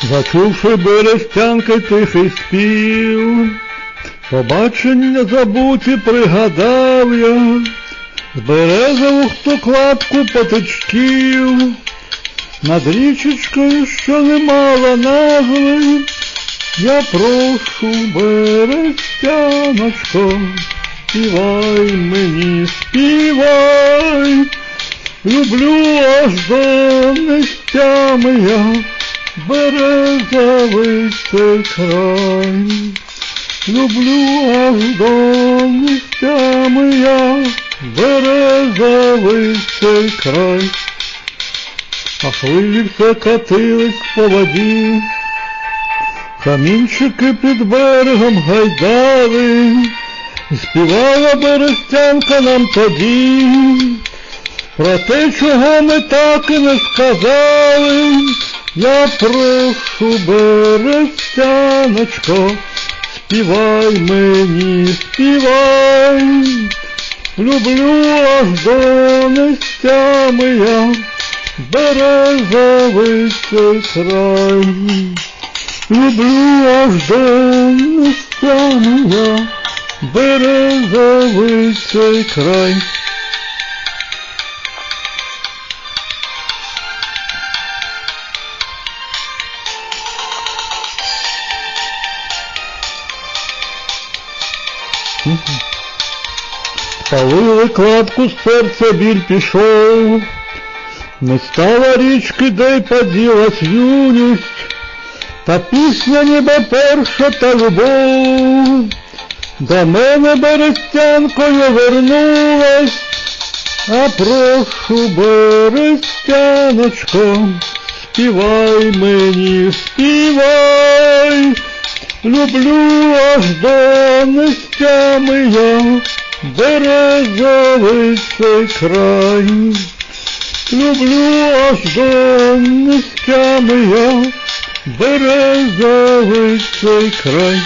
Зачувши берестянки тихий спів, побачення забуті пригадав я, з березових кладку патичків, над річечкою, що не мала назви, я прошу, берестяночко, співай мені, співай, люблю аж до нестями я березовий цей край, люблю аж до нестями я березовий цей край. А хвилі все катились по воді, камінчики під берегом гайдали, і співала берестянка нам тоді про те, чого ми так і не сказали. Я прошу, берестяночко, співай мені, співай, люблю аж до нестями я березовий цей край, люблю аж до нестями я березовий цей край. Спалили кладку, з серця біль пішов, не стало річки, де й поділась юність, та пісня ніби перша та любов до мене берестянкою вернулась. А прошу, берестяночко, співай мені, співай, люблю аж до нестями я березовий цей край, люблю аж до нестями я березовий цей край.